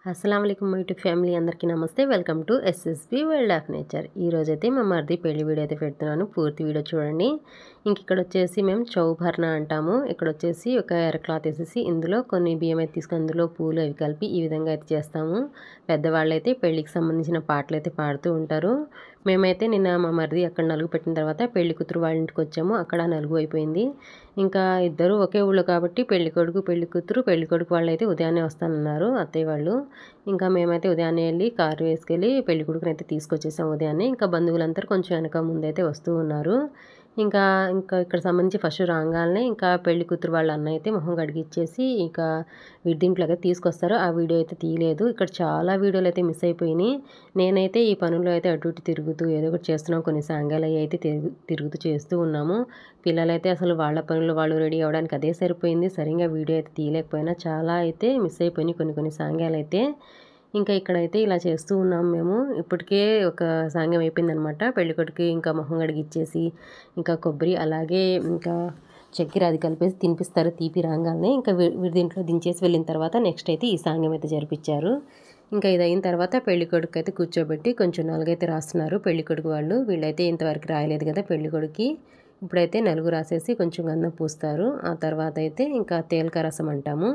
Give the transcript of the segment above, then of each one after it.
అస్సలం వాలేకుమ్ YouTube family అందరికీ నమస్తే. Welcome to SSB world of nature. ఈరోజైతే మా మరిది పెళ్లి వీడియో అయితే పెడుతున్నాను, పూర్తి వీడియో చూడండి. ఇక్కడ వచ్చేసి మేము చౌభర్ణ అంటాము. ఇక్కడ వచ్చేసి ఒక ఎర్ర క్లాత్ వేసేసి ఇందులో కొన్ని బియ్యం అయితే తీసుకొని అందులో పూలు అవి కలిపి ఈ విధంగా అయితే చేస్తాము. పెద్దవాళ్ళు అయితే పెళ్లికి సంబంధించిన పాటలు అయితే పాడుతూ ఉంటారు. మేమైతే నిన్న మా మరిది అక్కడ నలుగు పెట్టిన తర్వాత పెళ్లి కూతురు వాళ్ళ ఇంటికి వచ్చాము. అక్కడ నలుగు అయిపోయింది. ఇంకా ఇద్దరు ఒకే ఊళ్ళో కాబట్టి పెళ్లి కొడుకు పెళ్లి కూతురు పెళ్లి కొడుకు వాళ్ళు అయితే ఉదయాన్నే వస్తానన్నారు అత్తయ్య వాళ్ళు. ఇంకా మేమైతే ఉదయాన్నే వెళ్ళి కారు వేసుకెళ్ళి పెళ్లి కొడుకుని అయితే తీసుకొచ్చేసాం ఉదయాన్నే. ఇంకా బంధువులందరూ కొంచెం వెనక ముందైతే వస్తూ ఉన్నారు. ఇంకా ఇంకా ఇక్కడ సంబంధించి ఫస్ట్ రాగానే ఇంకా పెళ్లి కూతురు వాళ్ళ అన్న అయితే మొహం కడిగిచ్చేసి ఇంకా దీంట్లోకి తీసుకొస్తారు. ఆ వీడియో అయితే తీయలేదు. ఇక్కడ చాలా వీడియోలు అయితే మిస్ అయిపోయినాయి. నేనైతే ఈ పనుల్లో అయితే అటు ఇటు తిరుగుతూ ఏదో ఒకటి చేస్తున్నాం. కొన్ని సాంగాలు అయితే తిరుగుతూ చేస్తూ ఉన్నాము. పిల్లలైతే అసలు వాళ్ళ పనులు వాళ్ళు రెడీ అవ్వడానికి అదే సరిపోయింది. సరిగ్గా వీడియో అయితే తీయలేకపోయినా చాలా అయితే మిస్ అయిపోయినాయి కొన్ని సాంగాలు అయితే. ఇంకా ఇక్కడైతే ఇలా చేస్తూ ఉన్నాం మేము. ఇప్పటికే ఒక సాంగ్యం అయిపోయిందనమాట. పెళ్ళికొడుకు ఇంకా మొహం కడిగిచ్చేసి ఇంకా కొబ్బరి అలాగే ఇంకా చక్కెర అది కలిపేసి తినిపిస్తారు తీపి రాగానే. ఇంకా దీంట్లో దించేసి వెళ్ళిన తర్వాత నెక్స్ట్ అయితే ఈ సాంగ్యం అయితే జరిపించారు. ఇంకా ఇది అయిన తర్వాత పెళ్ళికొడుకు అయితే కూర్చోబెట్టి కొంచెం నలుగైతే రాస్తున్నారు పెళ్ళికొడుకు వాళ్ళు. వీళ్ళైతే ఇంతవరకు రాయలేదు కదా పెళ్ళికొడుకి. ఇప్పుడైతే నలుగు రాసేసి కొంచెం గంధం పూస్తారు. ఆ తర్వాత అయితే ఇంకా తేలక రసం అంటాము.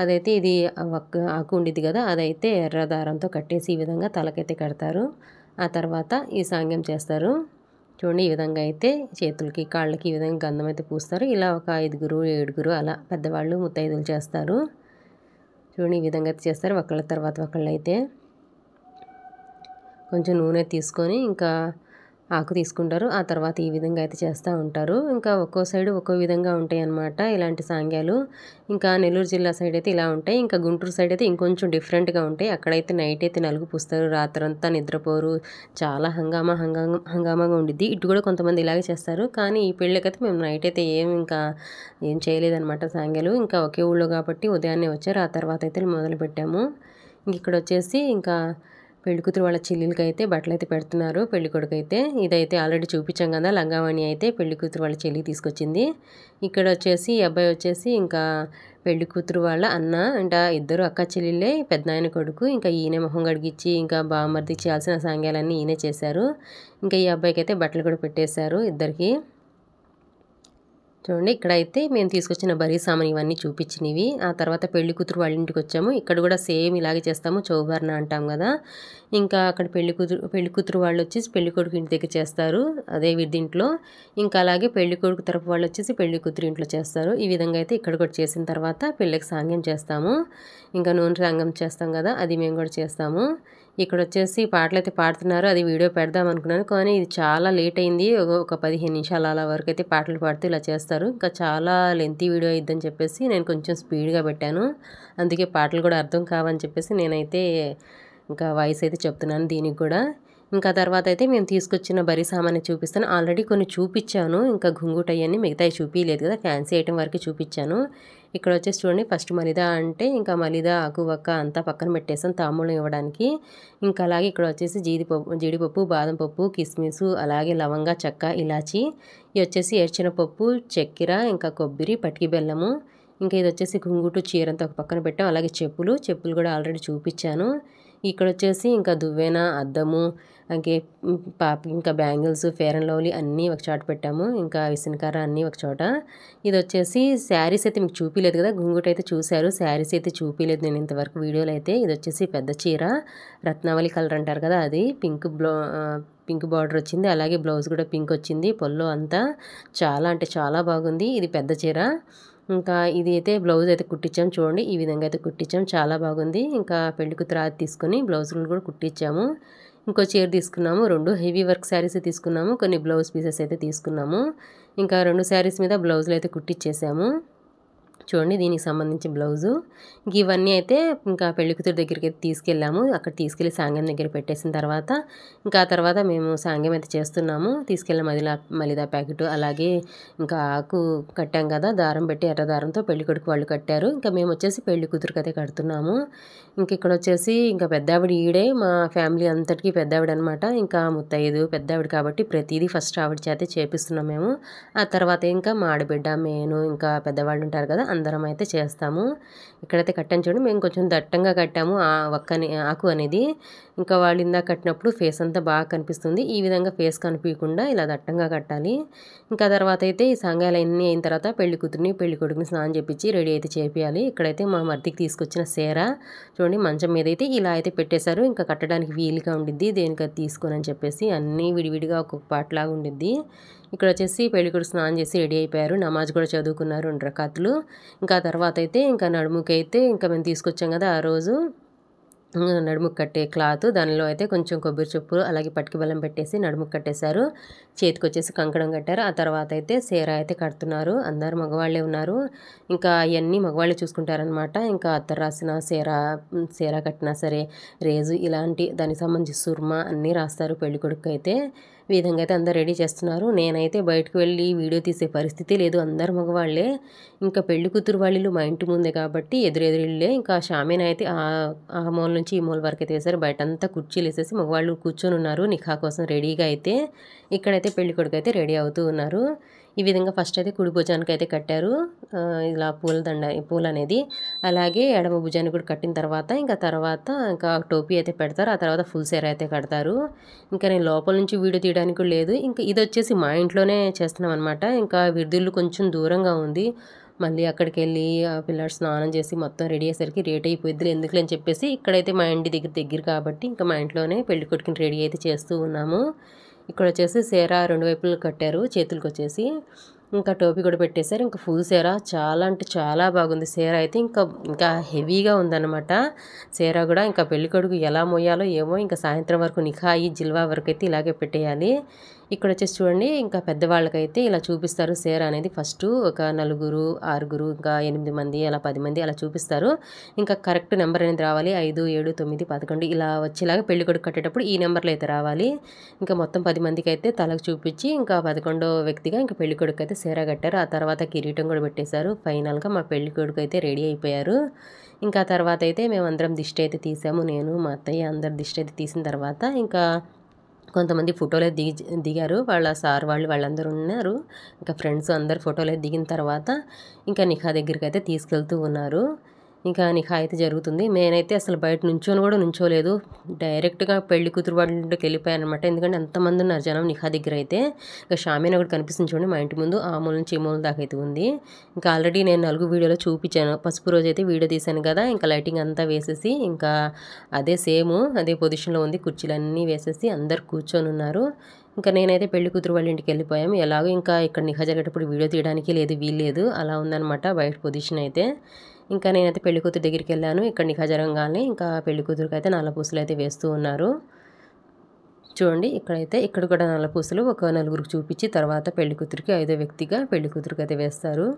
అదైతే ఇది ఆకు ఉండిద్ది కదా, అదైతే ఎర్ర దారంతో కట్టేసి ఈ విధంగా తలకైతే కడతారు. ఆ తర్వాత ఈ సాంగ్యం చేస్తారు. చూడండి, ఈ విధంగా అయితే చేతులకి కాళ్ళకి ఈ విధంగా గంధం అయితే పూస్తారు. ఇలా ఒక 5గురు 7గురు అలా పెద్దవాళ్ళు ముత్తైదులు చేస్తారు. చూడండి, ఈ విధంగా అయితే చేస్తారు. ఒకళ్ళ తర్వాత ఒకళ్ళు అయితే కొంచెం నూనె తీసుకొని ఇంకా ఆకు తీసుకుంటారు. ఆ తర్వాత ఈ విధంగా అయితే చేస్తూ ఉంటారు. ఇంకా ఒక్కో సైడు ఒక్కో విధంగా ఉంటాయి అన్నమాట ఇలాంటి సాంగ్యాలు. ఇంకా నెల్లూరు జిల్లా సైడ్ అయితే ఇలా ఉంటాయి. ఇంకా గుంటూరు సైడ్ అయితే ఇంకొంచెం డిఫరెంట్గా ఉంటాయి. అక్కడైతే నైట్ అయితే నలుగు పూస్తారు, రాత్రంతా నిద్రపోరు, చాలా హంగామాగా ఉండిద్ది. ఇటు కూడా కొంతమంది ఇలాగే చేస్తారు. కానీ ఈ పెళ్ళికైతే మేము నైట్ అయితే ఏం చేయలేదన్నమాట సాంగ్యాలు. ఇంకా ఒకే ఊళ్ళో కాబట్టి ఉదయాన్నే వచ్చారు. ఆ తర్వాత అయితే మొదలు పెట్టాము. ఇక్కడ వచ్చేసి ఇంకా పెళ్ళికూతురు వాళ్ళ చెల్లెలకి అయితే బట్టలు అయితే పెడుతున్నారు. పెళ్ళికొడుకు అయితే ఇదైతే ఆల్రెడీ చూపించాం కదా, లంగావాణి అయితే పెళ్ళికూతురు వాళ్ళ చెల్లి తీసుకొచ్చింది. ఇక్కడ వచ్చేసి ఈ అబ్బాయి వచ్చేసి ఇంకా పెళ్ళికూతురు వాళ్ళ అన్న అంటే ఇద్దరు అక్క చెల్లెళ్ళే, పెద్దనాయన కొడుకు. ఇంకా ఈయన మొహం కడిగిచ్చి ఇంకా బామ్మర్ది చేయాల్సిన సాంగ్యాలన్నీ ఈయనే చేశారు. ఇంకా ఈ అబ్బాయికి అయితే బట్టలు కూడా పెట్టేశారు ఇద్దరికి. చూడండి, ఇక్కడైతే మేము తీసుకొచ్చిన బరీ సామాన్ ఇవన్నీ చూపించినవి. ఆ తర్వాత పెళ్లి కూతురు వాళ్ళ ఇంటికి వచ్చాము. ఇక్కడ కూడా సేమ్ ఇలాగే చేస్తాము, చౌభర్ణ అంటాం కదా. ఇంకా అక్కడ పెళ్లి కూతురు వాళ్ళు వచ్చేసి పెళ్లి కొడుకు ఇంటి దగ్గర చేస్తారు, అదే దీంట్లో. ఇంకా అలాగే పెళ్లి కొడుకు తరపు వాళ్ళు వచ్చేసి పెళ్లి కూతురు ఇంట్లో చేస్తారు. ఈ విధంగా అయితే ఇక్కడ కూడా చేసిన తర్వాత పెళ్ళికి సాంగ్యం చేస్తాము. ఇంకా నూనె సాంగ్యం చేస్తాం కదా, అది మేము కూడా చేస్తాము. ఇక్కడ వచ్చేసి పాటలు అయితే పాడుతున్నారు. అది వీడియో పెడదాం అనుకున్నాను, కానీ ఇది చాలా లేట్ అయింది. ఒక 15 నిమిషాల అలా వరకు అయితే పాటలు పాడుతూ ఇలా చేస్తారు. ఇంకా చాలా లెంతీ వీడియో అయిద్దని చెప్పేసి నేను కొంచెం స్పీడ్గా పెట్టాను. అందుకే పాటలు కూడా అర్థం కావని చెప్పేసి నేనైతే ఇంకా వాయిస్ అయితే చెప్తున్నాను దీనికి కూడా. ఇంకా తర్వాత అయితే మేము తీసుకొచ్చిన బరీ సామాన్ని చూపిస్తాను. ఆల్రెడీ కొన్ని చూపించాను, ఇంకా గుంగుట అవన్నీ మిగతాయి చూపించలేదు కదా, ఫ్యాన్సీ ఐటెం వరకు చూపించాను. ఇక్కడ వచ్చేసి చూడండి, ఫస్ట్ మలిదా అంటే ఇంకా మలిదా ఆకు వక్క అంతా పక్కన పెట్టేసాం తాంబూలం ఇవ్వడానికి. ఇంకా అలాగే ఇక్కడ వచ్చేసి జీడిపప్పు బాదం పప్పు కిస్మిస్ అలాగే లవంగా చెక్క ఇలాచి, ఇవి వచ్చేసి ఏర్చినపప్పు చక్కెర ఇంకా కొబ్బరి పటికి బెల్లము. ఇంకా ఇది వచ్చేసి గుంగుటు చీరంతా ఒక పక్కన పెట్టాం. అలాగే చెప్పులు కూడా ఆల్రెడీ చూపించాను. ఇక్కడ వచ్చేసి ఇంకా దువ్వెన అద్దము ఇంకా బ్యాంగిల్స్ ఫెయిర్ అండ్ లవ్లీ అన్నీ ఒక చోట పెట్టాము. ఇంకా విసనకర్ర అన్నీ ఒక చోట. ఇది వచ్చేసి శారీస్ అయితే మీకు చూపించలేదు కదా, గుంగుట అయితే చూశారు, శారీస్ అయితే చూపించలేదు నేను ఇంతవరకు వీడియోలో అయితే. ఇది వచ్చేసి పెద్ద చీర, రత్నావళి కలర్ అంటారు కదా, అది పింక్ బార్డర్ వచ్చింది. అలాగే బ్లౌజ్ కూడా పింక్ వచ్చింది, పొల్లో అంతా చాలా అంటే చాలా బాగుంది. ఇది పెద్ద చీర. ఇంకా ఇది అయితే బ్లౌజ్ అయితే కుట్టించాం. చూడండి, ఈ విధంగా అయితే కుట్టించాం, చాలా బాగుంది. ఇంకా పెళ్లి కూతురు అది తీసుకొని బ్లౌజులు కూడా కుట్టించాము. ఇంకో చీర తీసుకున్నాము. 2 హెవీ వర్క్ శారీస్ తీసుకున్నాము, కొన్ని బ్లౌజ్ పీసెస్ అయితే తీసుకున్నాము. ఇంకా 2 శారీస్ మీద బ్లౌజులు అయితే కుట్టించేసాము. చూడండి, దీనికి సంబంధించి బ్లౌజు. ఇంక ఇవన్నీ అయితే ఇంకా పెళ్ళికూతురు దగ్గరికి అయితే తీసుకెళ్ళాము. అక్కడ తీసుకెళ్ళి సాంగ్యం దగ్గర పెట్టేసిన తర్వాత ఇంకా ఆ తర్వాత మేము సాంగ్యం అయితే చేస్తున్నాము. తీసుకెళ్ళిన మలిదా ప్యాకెట్ అలాగే ఇంకా ఆకు కట్టాం కదా, దారం పెట్టి ఎర్ర దారంతో పెళ్ళికొడుకు వాళ్ళు కట్టారు. ఇంకా మేము వచ్చేసి పెళ్ళికూతురుకి అయితే కడుతున్నాము. ఇంక ఇక్కడ వచ్చేసి ఇంకా పెద్దావిడ ఈడే, మా ఫ్యామిలీ అంతటికీ పెద్దావిడ అనమాట. ఇంకా ముత్తైదు పెద్దావిడ కాబట్టి ప్రతిదీ ఫస్ట్ ఆవిడ చేతే చేపిస్తున్నాం మేము. ఆ తర్వాత ఇంకా మా ఆడబిడ్డ నేను ఇంకా పెద్దవాళ్ళు ఉంటారు కదా, అందరం అయితే చేస్తాము. ఇక్కడైతే కట్టాను చూడండి, మేము కొంచెం దట్టంగా కట్టాము ఆ ఆకు అనేది. ఇంకా వాళ్ళు ఇందాక కట్టినప్పుడు ఫేస్ అంతా బాగా కనిపిస్తుంది. ఈ విధంగా ఫేస్ కనిపించకుండా ఇలా దట్టంగా కట్టాలి. ఇంకా తర్వాత అయితే ఈ సాంగాలు అన్నీ అయిన తర్వాత పెళ్లి కూతురిని పెళ్లి కొడుకుని స్నానం చేపించి రెడీ అయితే చేపియాలి. ఇక్కడైతే మా మర్దికి తీసుకొచ్చిన సేర చూడండి, మంచం మీద అయితే ఇలా అయితే పెట్టేశారు. ఇంకా కట్టడానికి వీలుగా ఉండిద్ది, దేనికది తీసుకొని అని చెప్పేసి అన్నీ విడివిడిగా ఒక్కొక్క పాటలాగా ఉండిద్ది. ఇక్కడ వచ్చేసి పెళ్ళికొడుకు స్నానం చేసి రెడీ అయిపోయారు. నమాజ్ కూడా చదువుకున్నారు 2 రకాతులు. ఇంకా తర్వాత అయితే ఇంకా నడుముకైతే ఇంకా మేము తీసుకొచ్చాం కదా ఆ రోజు నడుముకు కట్టే క్లాత్, దానిలో అయితే కొంచెం కొబ్బరి చొప్పు అలాగే పటికి బెల్లం పెట్టేసి నడుముకు కట్టేశారు. చేతికి వచ్చేసి కంకణం కట్టారు. ఆ తర్వాత అయితే సేర అయితే కడుతున్నారు. అందరు మగవాళ్ళే ఉన్నారు. ఇంకా అవన్నీ మగవాళ్ళే చూసుకుంటారనమాట. ఇంకా అత్తరు రాసిన సేర కట్టినా సరే, రేజు ఇలాంటి దానికి సంబంధించి సుర్మా అన్నీ రాస్తారు పెళ్ళికొడుకు అయితే. ఈ విధంగా అయితే అందరు రెడీ చేస్తున్నారు. నేనైతే బయటకు వెళ్ళి వీడియో తీసే పరిస్థితి లేదు, అందరు మగవాళ్ళే. ఇంకా పెళ్లి కూతురు వాళ్ళు మా ఇంటి ముందే కాబట్టి ఎదురెదురిళ్ళే. ఇంకా షామీనా అయితే ఆ మూల నుంచి ఈ మూల వరకు అయితే వేశారు. బయటంతా కుర్చీలు వేసేసి మగవాళ్ళు కూర్చొని ఉన్నారు నిఖా కోసం రెడీగా అయితే. ఇక్కడైతే పెళ్లి కొడుకు అయితే రెడీ అవుతూ ఉన్నారు. ఈ విధంగా ఫస్ట్ అయితే కుడి భుజానికి అయితే కట్టారు ఇలా పూలు అనేది. అలాగే ఎడమ భుజానికి కూడా కట్టిన తర్వాత ఇంకా టోపీ అయితే పెడతారు. ఆ తర్వాత ఫుల్ సేర అయితే కడతారు. ఇంకా నేను లోపల నుంచి వీడియో తీయడానికి కూడా లేదు. ఇంకా ఇది వచ్చేసి మా ఇంట్లోనే చేస్తున్నాం అనమాట. ఇంకా విడిదిల్లు కొంచెం దూరంగా ఉంది. మళ్ళీ అక్కడికి వెళ్ళి ఆ పిల్లాడు స్నానం చేసి మొత్తం రెడీ అయ్యేసరికి లేట్ అయిపోద్ది ఎందుకులే అని చెప్పేసి ఇక్కడైతే మా ఇంటి దగ్గర కాబట్టి ఇంకా మా ఇంట్లోనే పెళ్లి కొడుకుని రెడీ అయితే చేస్తూ ఉన్నాము. ఇక్కడ వచ్చేసి సేర 2 వైపులు కట్టారు చేతులకు వచ్చేసి. ఇంకా టోపీ కూడా పెట్టేశారు. ఇంకా ఫుల్ సేర చాలా అంటే చాలా బాగుంది. సేర అయితే ఇంకా హెవీగా ఉందన్నమాట. సేర కూడా ఇంకా పెళ్ళికొడుకు ఎలా మోయాలో ఏమో. ఇంకా సాయంత్రం వరకు నిఖాయి జిల్వా వరకు అయితే ఇలాగే పెట్టేయాలి. ఇక్కడ వచ్చేసి చూడండి, ఇంకా పెద్దవాళ్ళకైతే ఇలా చూపిస్తారు సేర అనేది. ఫస్ట్ ఒక 4, 6, ఇంకా 8 మంది అలా 10 మంది అలా చూపిస్తారు. ఇంకా కరెక్ట్ నెంబర్ అనేది రావాలి. 5, 7, 9, 11 ఇలా వచ్చేలాగా పెళ్ళికొడుకు కట్టేటప్పుడు ఈ నెంబర్లు అయితే రావాలి. ఇంకా మొత్తం 10 మందికి అయితే తలకు చూపించి ఇంకా 11వ వ్యక్తిగా ఇంకా పెళ్ళికొడుకు అయితే సేర కట్టారు. ఆ తర్వాత కిరీటం కూడా పెట్టేశారు. ఫైనల్గా మా పెళ్ళికొడుకు అయితే రెడీ అయిపోయారు. ఇంకా తర్వాత అయితే మేమందరం దిష్టి అయితే తీసాము. నేను మా అత్తయ్య అందరు దిష్టి అయితే తీసిన తర్వాత ఇంకా కొంతమంది ఫోటోలు దిగారు. వాళ్ళ సార్ వాళ్ళందరూ ఉన్నారు. ఇంకా ఫ్రెండ్స్ అందరు ఫోటోలు దిగిన తర్వాత ఇంకా నిఖా దగ్గరికి అయితే తీసుకెళ్తూ ఉన్నారు. ఇంకా నిఖా అయితే జరుగుతుంది. నేనైతే అసలు బయట నుంచోలేదు. డైరెక్ట్గా పెళ్లి కూతురు వాళ్ళ ఇంటికి వెళ్ళిపోయాను అనమాట. ఎందుకంటే అంతమంది ఉన్నారు జనం నిఖా దగ్గర అయితే. ఇంకా షామీనా కూడా కనిపిస్తుంది చూడండి మా ఇంటి ముందు. ఆ మూల నుంచి ఈ మూల దాకా అయితే ఉంది. ఇంకా ఆల్రెడీ నేను 4 వీడియోలో చూపించాను. పసుపు రోజు అయితే వీడియో తీశాను కదా. ఇంకా లైటింగ్ అంతా వేసేసి ఇంకా అదే పొజిషన్లో ఉంది. కుర్చీలన్నీ వేసేసి అందరు కూర్చొని ఉన్నారు. ఇంకా నేనైతే పెళ్లి కూతురు వాళ్ళ ఇంటికి వెళ్ళిపోయాము. ఎలాగో ఇంకా ఇక్కడ నిఖా జరిగేటప్పుడు వీడియో తీయడానికి వీల్లేదు. అలా ఉందన్నమాట బయట పొజిషన్ అయితే. ఇంకా నేనైతే పెళ్లి కూతురు దగ్గరికి వెళ్ళాను. ఇక్కడ నిఖా జరగగానే ఇంకా పెళ్లి కూతురికి అయితే నల్ల పూసలు అయితే వేస్తూ ఉన్నారు. చూడండి ఇక్కడ కూడా నల్ల పూసలు ఒక 4 చూపించి తర్వాత పెళ్లి కూతురికి 5వ వ్యక్తిగా పెళ్లి కూతురికి అయితే వేస్తారు.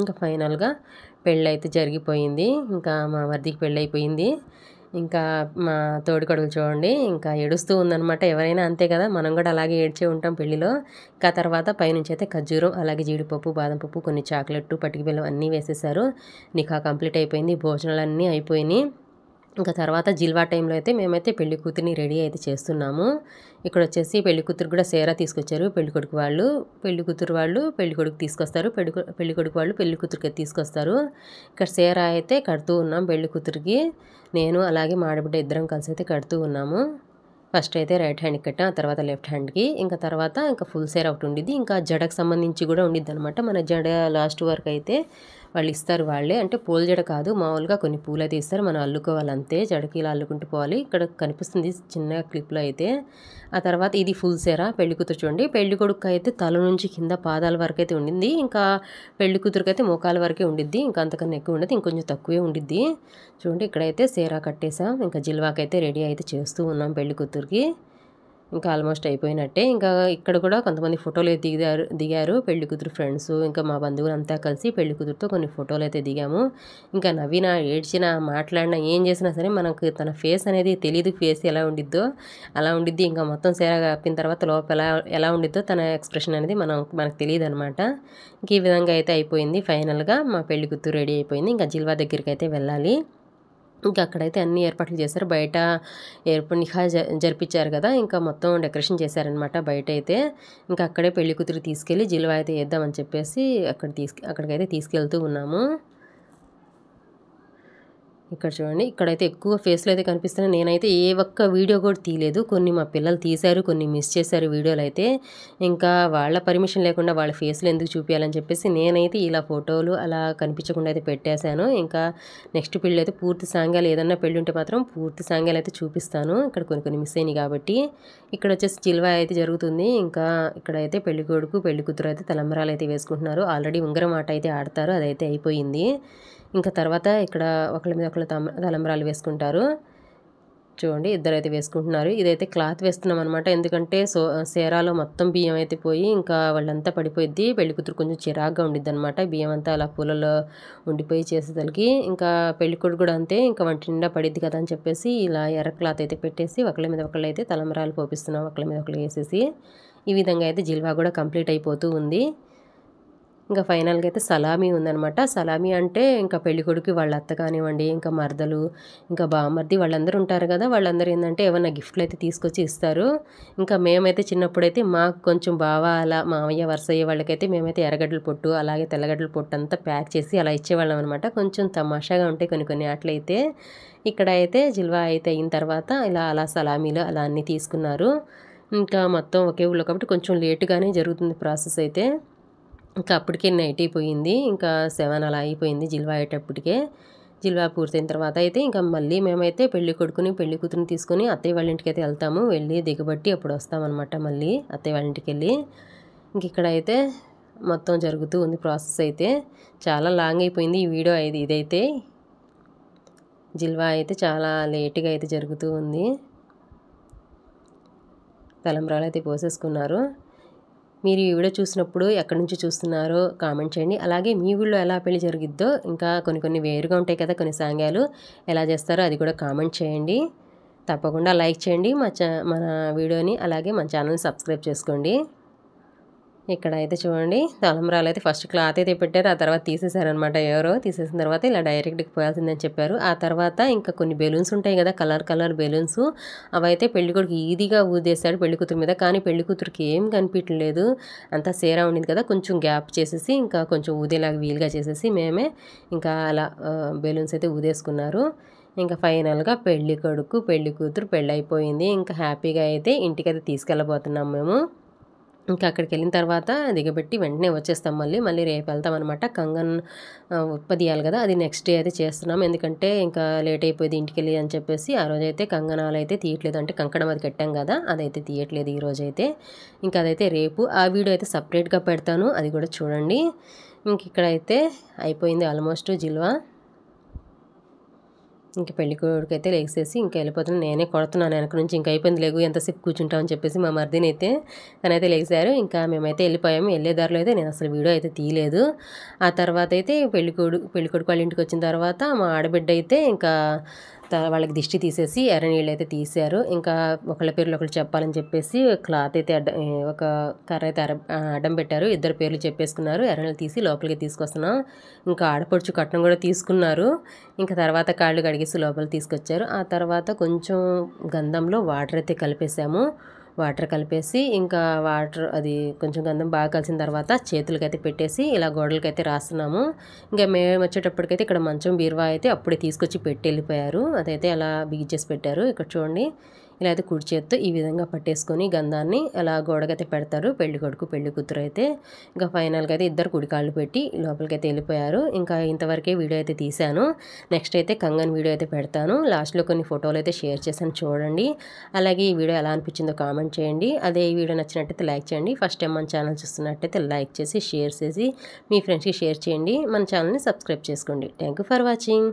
ఇంకా ఫైనల్గా పెళ్ళి అయితే జరిగిపోయింది. ఇంకా మా మరిదికి పెళ్ళి అయిపోయింది. ఇంకా మా తోడికోడలు చూడండి ఇంకా ఏడుస్తూ ఉందనమాట. ఎవరైనా అంతే కదా, మనం కూడా అలాగే ఏడ్చే ఉంటాం పెళ్ళిలో. ఇంకా తర్వాత పైనుంచి అయితే ఖర్జూరం అలాగే జీడిపప్పు, బాదం పప్పు, కొన్ని చాక్లెట్, పటికి బెల్లం అన్నీ వేసేసారు. నిఖా కంప్లీట్ అయిపోయింది. భోజనాలు అన్నీ అయిపోయినాయి. ఇంకా తర్వాత జిల్వా టైంలో అయితే మేమైతే పెళ్లి కూతురిని రెడీ అయితే చేస్తున్నాము. ఇక్కడ వచ్చేసి పెళ్లి కూతురు కూడా సేర తీసుకొచ్చారు. పెళ్ళికొడుకు వాళ్ళు పెళ్లి కూతురు వాళ్ళు పెళ్లి కొడుకు తీసుకొస్తారు. పెళ్ళికొడుకు వాళ్ళు పెళ్లి కూతురికి తీసుకొస్తారు. ఇక్కడ సేర అయితే కడుతూ ఉన్నాం పెళ్లి కూతురికి. నేను అలాగే మా ఆడబిడ్డ ఇద్దరం కలిసి అయితే కడుతూ ఉన్నాము. ఫస్ట్ అయితే రైట్ హ్యాండ్కి కట్టాం, ఆ తర్వాత లెఫ్ట్ హ్యాండ్కి. ఇంకా తర్వాత ఇంకా ఫుల్ సేర్ ఒకటి ఉండిద్ది. ఇంకా జడకు సంబంధించి కూడా ఉండిద్ది అనమాట. మన జడ లాస్ట్ వరకు అయితే వాళ్ళు ఇస్తారు. వాళ్ళే అంటే పూల జడ కాదు, మామూలుగా కొన్ని పూలు అయితే ఇస్తారు. మనం అల్లుకోవాలి అంతే. జడకి ఇలా అల్లుకుంటూ పోవాలి. ఇక్కడ కనిపిస్తుంది చిన్న క్లిప్లో అయితే. ఆ తర్వాత ఇది ఫుల్ సేరా. పెళ్లి కూతురు చూడండి, పెళ్లి కొడుకు అయితే తల నుంచి కింద పాదాల వరకు అయితే ఉండింది. ఇంకా పెళ్లి కూతురికి అయితే మోకాల వరకే ఉండిద్ది. ఇంకా అంతకన్నా ఎక్కువ ఉండదు, ఇంకొంచెం తక్కువే ఉండిద్ది. చూడండి ఇక్కడైతే సేరా కట్టేసాం. ఇంకా జిల్వాకైతే రెడీ అయితే చేస్తూ ఉన్నాం పెళ్లి కూతురికి. ఇంకా ఆల్మోస్ట్ అయిపోయినట్టే. ఇంకా ఇక్కడ కూడా కొంతమంది ఫోటోలు అయితే దిగారు పెళ్లి కూతురు ఫ్రెండ్స్, ఇంకా మా బంధువులు అంతా కలిసి పెళ్లి కూతురుతో కొన్ని ఫోటోలు అయితే దిగాము. ఇంకా నవ్వినా, ఏడ్చినా, మాట్లాడినా, ఏం చేసినా సరే మనకు తన ఫేస్ అనేది తెలీదు. ఫేస్ ఎలా ఉండిద్దో అలా ఉండిద్ది. ఇంకా మొత్తం సేర కప్పిన తర్వాత లోపల ఎలా ఉండిద్దో తన ఎక్స్ప్రెషన్ అనేది మనకు తెలియదు అనమాట. ఇంక ఈ విధంగా అయితే అయిపోయింది. ఫైనల్గా మా పెళ్లి కూతురు రెడీ అయిపోయింది. ఇంకా జిల్వా దగ్గరికి అయితే వెళ్ళాలి. ఇంకా అక్కడైతే అన్ని ఏర్పాట్లు చేశారు. బయట నిఖా జరిపించారు కదా, ఇంకా మొత్తం డెకరేషన్ చేశారనమాట బయట అయితే. ఇంకా అక్కడే పెళ్లి కూతురు తీసుకెళ్ళి జిల్వా అయితే వేద్దామని చెప్పేసి అక్కడికైతే తీసుకెళ్తూ ఉన్నాము. ఇక్కడ చూడండి, ఇక్కడైతే ఎక్కువ ఫేస్‌లు అయితే కనిపిస్తున్నాయి. నేనైతే ఏ ఒక్క వీడియో కూడా తీయలేదు. కొన్ని మా పిల్లలు తీశారు, కొన్ని మిస్ చేశారు వీడియోలైతే. ఇంకా వాళ్ళ పర్మిషన్ లేకుండా వాళ్ళ ఫేస్‌లు ఎందుకు చూపియాలని చెప్పేసి నేనైతే ఇలా ఫోటోలు అలా కనిపించకుండా అయితే పెట్టేశాను. ఇంకా నెక్స్ట్ పెళ్ళైతే పూర్తి సాంగ్యాలు ఏదన్నా పెళ్ళి ఉంటే మాత్రం పూర్తి సాంగ్యాలు అయితే చూపిస్తాను. ఇక్కడ కొన్ని కొన్ని మిస్ అయినాయి కాబట్టి. ఇక్కడ వచ్చేసి చిల్వ అయితే జరుగుతుంది. ఇంకా ఇక్కడైతే పెళ్ళికొడుకు, పెళ్ళికూతురు అయితే తలంబ్రాలు అయితే వేసుకుంటున్నారు. ఆల్రెడీ ఉంగరం ఆట అయితే ఆడతారు, అదైతే అయిపోయింది. ఇంకా తర్వాత ఇక్కడ ఒకళ్ళ మీద ఒకళ్ళు తలంబ్రాలు వేసుకుంటారు. చూడండి, ఇద్దరైతే వేసుకుంటున్నారు. ఇదైతే క్లాత్ వేస్తున్నాం అనమాట. ఎందుకంటే సేరాలో మొత్తం బియ్యం అయితే పోయి ఇంకా వాళ్ళంతా పడిపోయిద్ది. పెళ్ళికూతురు కొంచెం చిరాగ్గా ఉండిద్ది అనమాట. బియ్యం అంతా అలా పూలలో ఉండిపోయి చేసేసరికి. ఇంకా పెళ్ళికొడుకు కూడా అంతే, ఇంకా వంటి నిండా పడిద్ది కదా అని చెప్పేసి ఇలా ఎర్ర క్లాత్ అయితే పెట్టేసి ఒకళ్ళ మీద ఒకళ్ళు అయితే తలంబ్రాలు పోపిస్తున్నాం. ఒకళ్ళ మీద ఒకళ్ళు వేసేసి ఈ విధంగా అయితే జిల్వా కూడా కంప్లీట్ అయిపోతూ ఉంది. ఇంకా ఫైనల్గా అయితే సలామీ ఉందనమాట. సలామీ అంటే ఇంకా పెళ్ళికొడుకు వాళ్ళ అత్త కానివ్వండి, ఇంకా మరదలు, ఇంకా బామర్ది వాళ్ళందరూ ఉంటారు కదా, వాళ్ళందరూ ఏంటంటే ఏమన్నా గిఫ్ట్లు అయితే తీసుకొచ్చి ఇస్తారు. ఇంకా మేమైతే చిన్నప్పుడైతే మాకు కొంచెం బావ అలా మామయ్య వరుసయ్య వాళ్ళకైతే మేమైతే ఎర్రగడ్డల పొట్టు అలాగే తెల్లగడ్డల పొట్టు అంతా ప్యాక్ చేసి అలా ఇచ్చేవాళ్ళం అనమాట. కొంచెం తమాషాగా ఉంటాయి కొన్ని కొన్ని ఆటలైతే. ఇక్కడ అయితే జిల్వా అయితే అయిన తర్వాత ఇలా అలా సలామీలు అలా అన్నీ తీసుకున్నారు. ఇంకా మొత్తం ఒకే ఊళ్ళో కాబట్టి కొంచెం లేటుగానే జరుగుతుంది ప్రాసెస్ అయితే. ఇంకా అప్పటికే నైట్ అయిపోయింది. ఇంకా 7 అలా అయిపోయింది జిల్వా అయ్యేటప్పటికే. జిల్వా పూర్తయిన తర్వాత అయితే ఇంకా మళ్ళీ మేమైతే పెళ్లి కొడుకుని పెళ్లి కూతురుని తీసుకొని అత్తయ్య వాళ్ళ ఇంటికి అయితే వెళ్తాము. వెళ్ళి దిగబట్టి అప్పుడు వస్తామన్నమాట. మళ్ళీ అత్తయ్య వాళ్ళ ఇంటికి వెళ్ళి ఇంక ఇక్కడైతే మొత్తం జరుగుతూ ఉంది ప్రాసెస్ అయితే. చాలా లాంగ్ అయిపోయింది ఈ వీడియో ఇదైతే. జిల్వా అయితే చాలా లేట్గా అయితే జరుగుతూ ఉంది. తలంబ్రాలు అయితే పోసేసుకున్నారు. మీరు ఈ వీడియో చూసినప్పుడు ఎక్కడి నుంచి చూస్తున్నారో కామెంట్ చేయండి. అలాగే మీ ఊళ్ళో ఎలా పెళ్లి జరిగిద్దో, ఇంకా కొన్ని కొన్ని వేరుగా ఉంటాయి కదా కొన్ని సాంగ్యాలు, ఎలా చేస్తారో అది కూడా కామెంట్ చేయండి. తప్పకుండా లైక్ చేయండి మన వీడియోని. అలాగే మన ఛానల్ని సబ్స్క్రైబ్ చేసుకోండి. ఇక్కడ అయితే చూడండి, తలంబ్రాలు అయితే ఫస్ట్ క్లాత్ అయితే పెట్టారు. ఆ తర్వాత తీసేశారనమాట. ఎవరో తీసేసిన తర్వాత ఇలా డైరెక్ట్గా పోయాల్సిందని చెప్పారు. ఆ తర్వాత ఇంకా కొన్ని బెలూన్స్ ఉంటాయి కదా, కలర్ కలర్ బెలూన్స్, అవైతే పెళ్ళికొడుకు ఈజీగా ఊదేశాడు పెళ్ళికూతురు మీద. కానీ పెళ్ళికూతురికి ఏం కనిపించలేదు, అంతా సేరా ఉండింది కదా, కొంచెం గ్యాప్ చేసేసి ఇంకా కొంచెం ఊదేలాగా వీలుగా చేసేసి మేమే ఇంకా అలా బెలూన్స్ అయితే ఊదేసుకున్నారు. ఇంకా ఫైనల్గా పెళ్ళి కొడుకు పెళ్ళి కూతురు పెళ్ళి అయిపోయింది. ఇంకా హ్యాపీగా అయితే ఇంటికైతే తీసుకెళ్ళబోతున్నాం మేము. ఇంకా అక్కడికి వెళ్ళిన తర్వాత దిగబెట్టి వెంటనే వచ్చేస్తాం. మళ్ళీ రేపు వెళ్తాం అనమాట. కంగన్ ఉప్పదీయాలి కదా, అది నెక్స్ట్ డే అయితే చేస్తున్నాం. ఎందుకంటే ఇంకా లేట్ అయిపోయింది ఇంటికి వెళ్ళి అని చెప్పేసి ఆ రోజైతే కంగనాలు అయితే తీయట్లేదు. అంటే కంకణం అది కట్టాం కదా, అదైతే తీయట్లేదు ఈ రోజైతే. ఇంకా అదైతే రేపు ఆ వీడియో అయితే సపరేట్గా పెడతాను, అది కూడా చూడండి. ఇంక ఇక్కడైతే అయిపోయింది ఆల్మోస్ట్ జిల్వా. ఇంక పెళ్ళికొడుకు అయితే లెగిసేసి ఇంకా వెళ్ళిపోతున్నాను. నేనే కొడుతున్నాను వెనక నుంచి, ఇంకా అయిపోయింది లేగు ఎంతసేపు కూర్చుంటామని చెప్పేసి మా మరిదిని అయితే తనైతే లెగిసారు. ఇంకా మేమైతే వెళ్ళిపోయాము. వెళ్ళే దారిలో అయితే నేను అసలు వీడియో అయితే తీయలేదు. ఆ తర్వాత అయితే పెళ్ళికొడుకు వాళ్ళ ఇంటికి వచ్చిన తర్వాత మా ఆడబిడ్డ అయితే ఇంకా వాళ్ళకి దిష్టి తీసేసి ఎర్ర నీళ్ళు అయితే తీశారు. ఇంకా ఒకళ్ళ పేర్లు ఒకళ్ళు చెప్పాలని చెప్పేసి క్లాత్ అయితే ఒక కర్ర అయితే అడ్డం పెట్టారు. ఇద్దరు పేర్లు చెప్పేసుకున్నారు. ఎర్ర నీళ్ళు తీసి లోపలికి తీసుకొస్తున్నాం. ఇంకా ఆడపడుచు కట్నం కూడా తీసుకున్నారు. ఇంకా తర్వాత కాళ్ళు కడిగేసి లోపల తీసుకొచ్చారు. ఆ తర్వాత కొంచెం గంధంలో వాటర్ అయితే కలిపేసాము. వాటర్ కలిపేసి ఇంకా అది కొంచెం గంధం బాగా కలిసిన తర్వాత చేతులకైతే పెట్టేసి ఇలా గోడలకైతే రాస్తున్నాము. ఇంకా మేము వచ్చేటప్పటికైతే ఇక్కడ మంచం బీరువా అయితే అప్పుడే తీసుకొచ్చి పెట్టి వెళ్ళిపోయారు. అదైతే అలా బిగించేసి పెట్టారు. ఇక్కడ చూడండి, ఇలా అయితే కుడి చేత్తో ఈ విధంగా పట్టేసుకొని గంధాన్ని అలా గోడకైతే పెడతారు పెళ్లి కొడుకు పెళ్లి కూతురు అయితే. ఇంకా ఫైనల్గా అయితే ఇద్దరు కుడి కాళ్ళు పెట్టి లోపలికైతే వెళ్ళిపోయారు. ఇంకా ఇంతవరకే వీడియో అయితే తీశాను. నెక్స్ట్ అయితే కంగన్ వీడియో అయితే పెడతాను. లాస్ట్లో కొన్ని ఫోటోలు అయితే షేర్ చేశాను, చూడండి. అలాగే ఈ వీడియో ఎలా అనిపించిందో కామెంట్ చేయండి. అదే ఈ వీడియో నచ్చినట్టయితే లైక్ చేయండి. ఫస్ట్ టైం మన ఛానల్ చూస్తున్నట్టయితే లైక్ చేసి షేర్ చేసి మీ ఫ్రెండ్స్కి షేర్ చేయండి. మన ఛానల్ని సబ్స్క్రైబ్ చేసుకోండి. Thank you for watching.